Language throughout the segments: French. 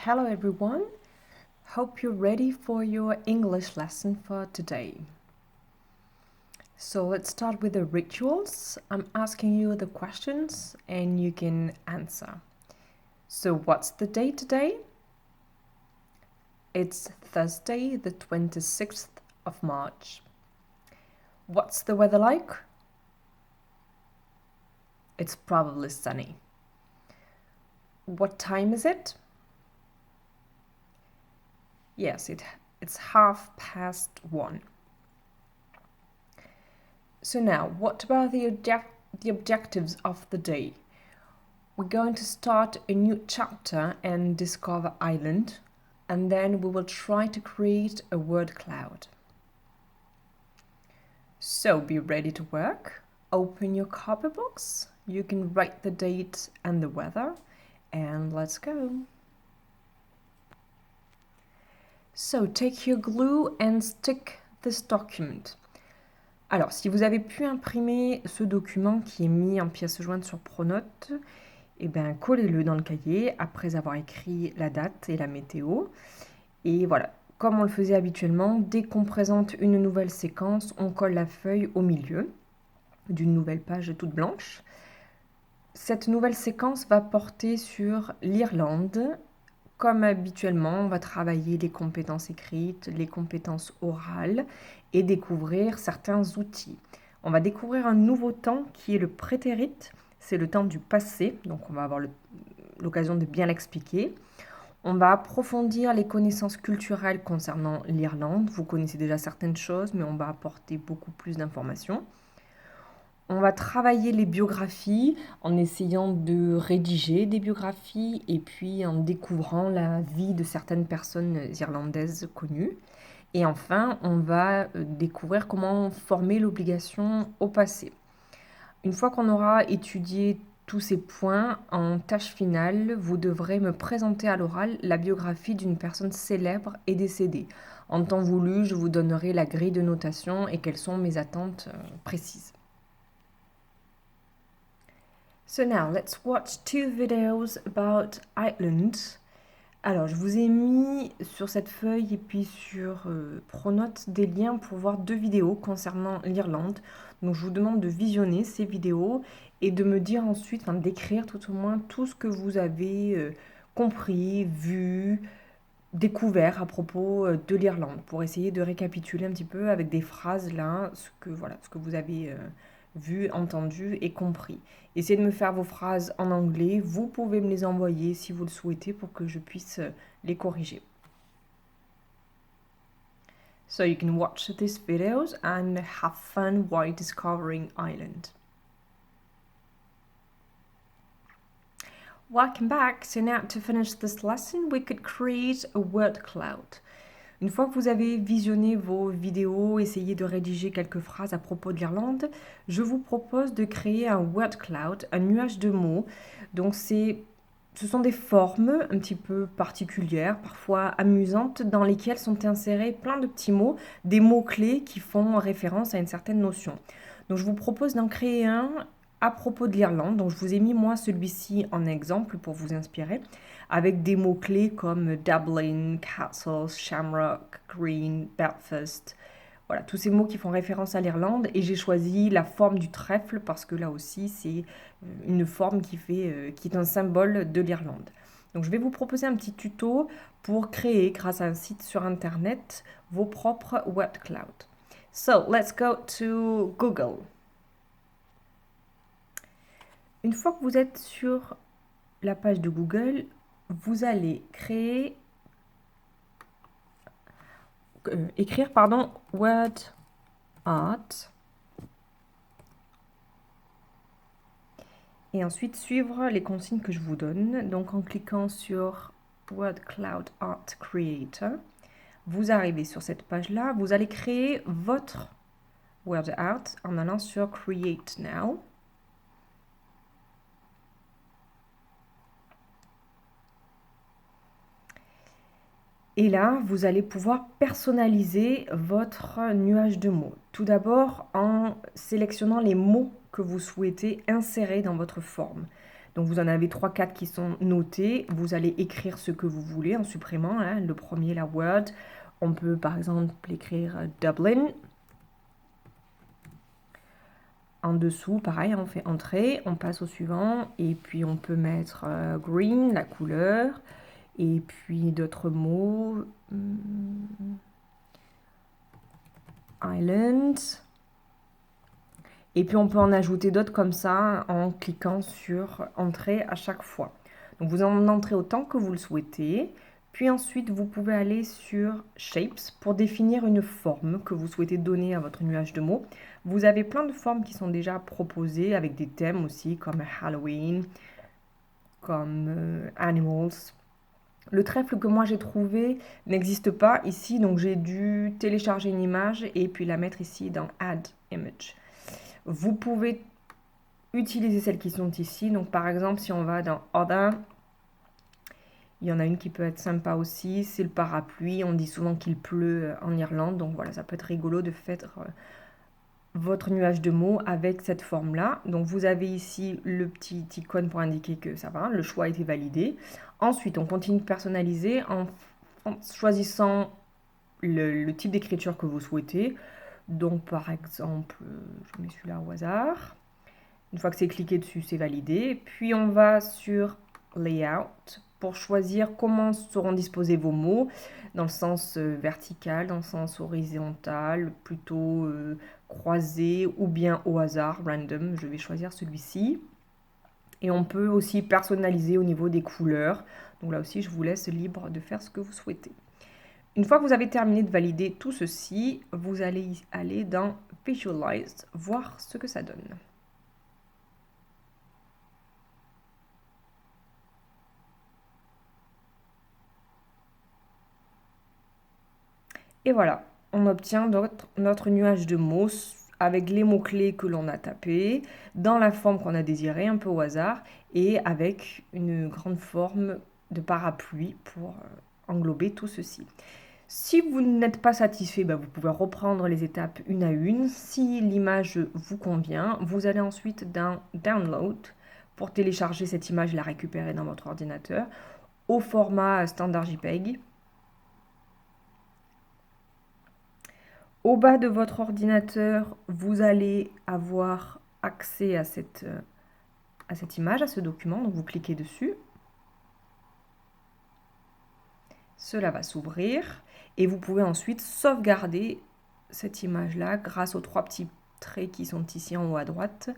Hello everyone. Hope you're ready for your English lesson for today. So let's start with the rituals. I'm asking you the questions and you can answer. So what's the date today? It's Thursday, the 26th of March. What's the weather like? It's probably sunny. What time is it? Yes, it's 1:30. So now, what about the objectives of the day? We're going to start a new chapter and discover Ireland, and then we will try to create a word cloud. So be ready to work. Open your copybooks. You can write the date and the weather, and let's go. So take your glue and stick this document. Alors, si vous avez pu imprimer ce document qui est mis en pièce jointe sur Pronote, eh bien, collez-le dans le cahier après avoir écrit la date et la météo. Et voilà, comme on le faisait habituellement, dès qu'on présente une nouvelle séquence, on colle la feuille au milieu d'une nouvelle page toute blanche. Cette nouvelle séquence va porter sur l'Irlande. Comme habituellement, on va travailler les compétences écrites, les compétences orales et découvrir certains outils. On va découvrir un nouveau temps qui est le prétérit, c'est le temps du passé, donc on va avoir l'occasion de bien l'expliquer. On va approfondir les connaissances culturelles concernant l'Irlande. Vous connaissez déjà certaines choses, mais on va apporter beaucoup plus d'informations. On va travailler les biographies en essayant de rédiger des biographies et puis en découvrant la vie de certaines personnes irlandaises connues. Et enfin, on va découvrir comment former l'obligation au passé. Une fois qu'on aura étudié tous ces points, en tâche finale, vous devrez me présenter à l'oral la biographie d'une personne célèbre et décédée. En temps voulu, je vous donnerai la grille de notation et quelles sont mes attentes précises. So now, let's watch 2 videos about Ireland. Alors, je vous ai mis sur cette feuille et puis sur Pronote des liens pour voir 2 vidéos concernant l'Irlande. Donc, je vous demande de visionner ces vidéos et de me dire ensuite, enfin d'écrire tout au moins tout ce que vous avez compris, vu, découvert à propos de l'Irlande pour essayer de récapituler un petit peu avec des phrases là, ce que vous avez vu, entendu et compris. Essayez de me faire vos phrases en anglais. Vous pouvez me les envoyer si vous le souhaitez pour que je puisse les corriger. So you can watch these videos and have fun while discovering Ireland. Welcome back. So now to finish this lesson, we could create a word cloud. Une fois que vous avez visionné vos vidéos, essayé de rédiger quelques phrases à propos de l'Irlande, je vous propose de créer un word cloud, un nuage de mots. Donc ce sont des formes un petit peu particulières, parfois amusantes, dans lesquelles sont insérés plein de petits mots, des mots-clés qui font référence à une certaine notion. Donc je vous propose d'en créer un à propos de l'Irlande. Donc je vous ai mis moi celui-ci en exemple pour vous inspirer, avec des mots-clés comme Dublin, Castle, Shamrock, Green, Belfast. Voilà, tous ces mots qui font référence à l'Irlande. Et j'ai choisi la forme du trèfle parce que là aussi, c'est une forme qui est un symbole de l'Irlande. Donc je vais vous proposer un petit tuto pour créer, grâce à un site sur Internet, vos propres word cloud. So, let's go to Google. Une fois que vous êtes sur la page de Google, vous allez écrire word art et ensuite suivre les consignes que je vous donne. Donc en cliquant sur Word Cloud Art Creator, vous arrivez sur cette page-là, vous allez créer votre word art en allant sur Create Now. Et là, vous allez pouvoir personnaliser votre nuage de mots. Tout d'abord, en sélectionnant les mots que vous souhaitez insérer dans votre forme. Donc vous en avez 3-4 qui sont notés. Vous allez écrire ce que vous voulez en supprimant. Hein. Le premier, la word. On peut par exemple écrire Dublin. En dessous, pareil, on fait entrée, on passe au suivant. Et puis on peut mettre green, la couleur. Et puis d'autres mots. Island. Et puis on peut en ajouter d'autres comme ça en cliquant sur entrée à chaque fois. Donc vous en entrez autant que vous le souhaitez. Puis ensuite vous pouvez aller sur Shapes pour définir une forme que vous souhaitez donner à votre nuage de mots. Vous avez plein de formes qui sont déjà proposées avec des thèmes aussi comme Halloween, comme Animals. Le trèfle que moi j'ai trouvé n'existe pas ici, donc j'ai dû télécharger une image et puis la mettre ici dans Add Image. Vous pouvez utiliser celles qui sont ici. Donc par exemple, si on va dans Other, il y en a une qui peut être sympa aussi, c'est le parapluie. On dit souvent qu'il pleut en Irlande, donc voilà, ça peut être rigolo de faire votre nuage de mots avec cette forme-là. Donc vous avez ici le petit icône pour indiquer que ça va, le choix a été validé. Ensuite, on continue de personnaliser en choisissant le type d'écriture que vous souhaitez. Donc par exemple, je mets celui-là au hasard. Une fois que c'est cliqué dessus, c'est validé. Puis on va sur Layout pour choisir comment seront disposés vos mots, dans le sens vertical, dans le sens horizontal, plutôt croisé ou bien au hasard, random. Je vais choisir celui-ci. Et on peut aussi personnaliser au niveau des couleurs. Donc là aussi, je vous laisse libre de faire ce que vous souhaitez. Une fois que vous avez terminé de valider tout ceci, vous allez aller dans Visualize, voir ce que ça donne. Et voilà, on obtient notre nuage de mots avec les mots-clés que l'on a tapés, dans la forme qu'on a désirée, un peu au hasard, et avec une grande forme de parapluie pour englober tout ceci. Si vous n'êtes pas satisfait, vous pouvez reprendre les étapes une à une. Si l'image vous convient, vous allez ensuite dans Download pour télécharger cette image et la récupérer dans votre ordinateur au format standard JPEG. Au bas de votre ordinateur, vous allez avoir accès à cette image, à ce document. Donc vous cliquez dessus. Cela va s'ouvrir et vous pouvez ensuite sauvegarder cette image-là grâce aux 3 petits traits qui sont ici en haut à droite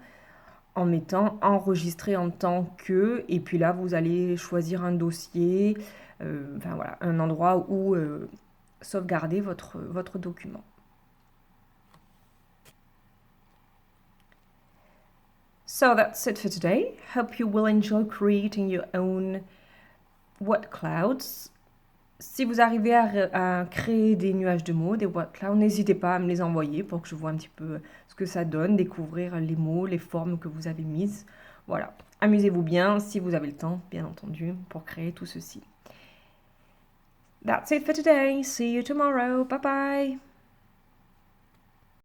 en mettant enregistrer en tant que, et puis là vous allez choisir un dossier, enfin voilà, un endroit où sauvegarder votre document. So that's it for today. Hope you will enjoy creating your own word clouds. Si vous arrivez à créer des nuages de mots, des word clouds, n'hésitez pas à me les envoyer pour que je vois un petit peu ce que ça donne, découvrir les mots, les formes que vous avez mises. Voilà, amusez-vous bien si vous avez le temps, bien entendu, pour créer tout ceci. That's it for today. See you tomorrow. Bye bye.